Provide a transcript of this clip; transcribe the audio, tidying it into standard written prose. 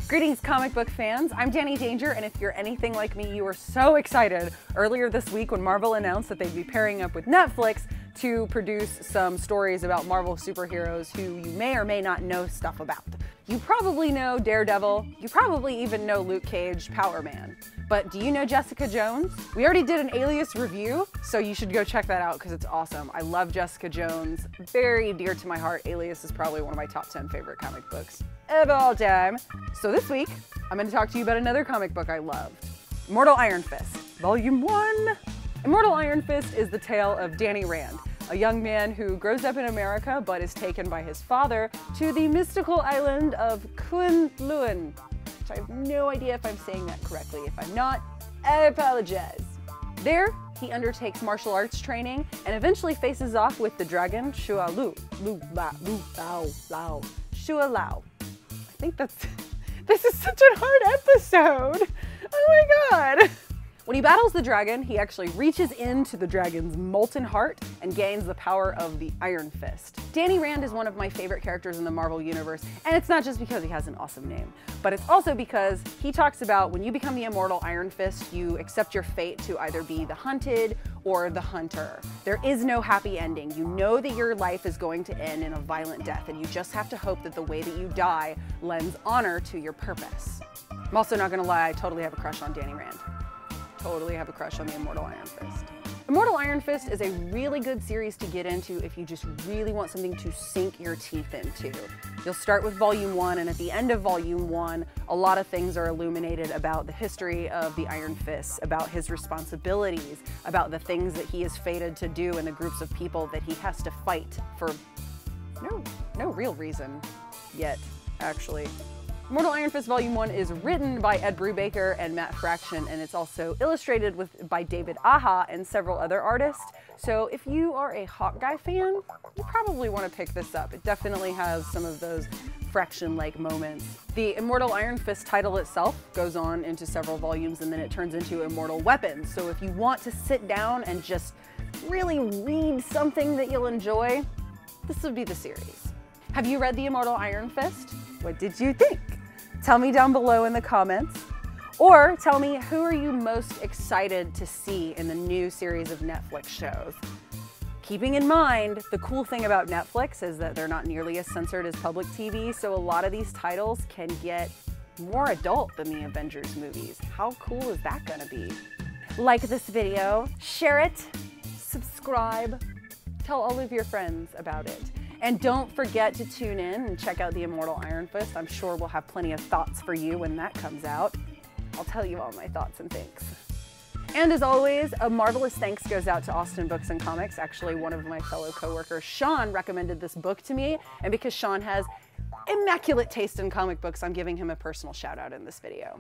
Greetings, comic book fans. I'm Danny Danger, and if you're anything like me, you were so excited earlier this week when Marvel announced that they'd be pairing up with Netflix to produce some stories about Marvel superheroes who you may or may not know stuff about. You probably know Daredevil, you probably even know Luke Cage, Power Man. But do you know Jessica Jones? We already did an Alias review, so you should go check that out because it's awesome. I love Jessica Jones, very dear to my heart. Alias is probably one of my top 10 favorite comic books of all time. So this week, I'm going to talk to you about another comic book I loved, Immortal Iron Fist, Volume 1. Immortal Iron Fist is the tale of Danny Rand, a young man who grows up in America but is taken by his father to the mystical island of Kunlun, which I have no idea if I'm saying that correctly. If I'm not, I apologize. There, he undertakes martial arts training and eventually faces off with the dragon Shua Lao. I think this is such a hard episode. Oh my God. When he battles the dragon, he actually reaches into the dragon's molten heart and gains the power of the Iron Fist. Danny Rand is one of my favorite characters in the Marvel Universe, and it's not just because he has an awesome name, but it's also because he talks about when you become the Immortal Iron Fist, you accept your fate to either be the hunted or the hunter. There is no happy ending. You know that your life is going to end in a violent death, and you just have to hope that the way that you die lends honor to your purpose. I'm also not gonna lie, I totally have a crush on Danny Rand. Totally have a crush on the Immortal Iron Fist. Immortal Iron Fist is a really good series to get into if you just really want something to sink your teeth into. You'll start with Volume 1, and at the end of Volume 1, a lot of things are illuminated about the history of the Iron Fist, about his responsibilities, about the things that he is fated to do and the groups of people that he has to fight for no real reason yet, actually. Immortal Iron Fist Volume 1 is written by Ed Brubaker and Matt Fraction, and it's also illustrated by David Aja and several other artists. So if you are a Hawkeye fan, you probably want to pick this up. It definitely has some of those Fraction-like moments. The Immortal Iron Fist title itself goes on into several volumes, and then it turns into Immortal Weapons. So if you want to sit down and just really read something that you'll enjoy, this would be the series. Have you read the Immortal Iron Fist? What did you think? Tell me down below in the comments, or tell me who are you most excited to see in the new series of Netflix shows. Keeping in mind, the cool thing about Netflix is that they're not nearly as censored as public TV, so a lot of these titles can get more adult than the Avengers movies. How cool is that gonna be? Like this video, share it, subscribe, tell all of your friends about it. And don't forget to tune in and check out the Immortal Iron Fist. I'm sure we'll have plenty of thoughts for you when that comes out. I'll tell you all my thoughts and thinks. And as always, a marvelous thanks goes out to Austin Books and Comics. Actually, one of my fellow coworkers, Sean, recommended this book to me. And because Sean has immaculate taste in comic books, I'm giving him a personal shout out in this video.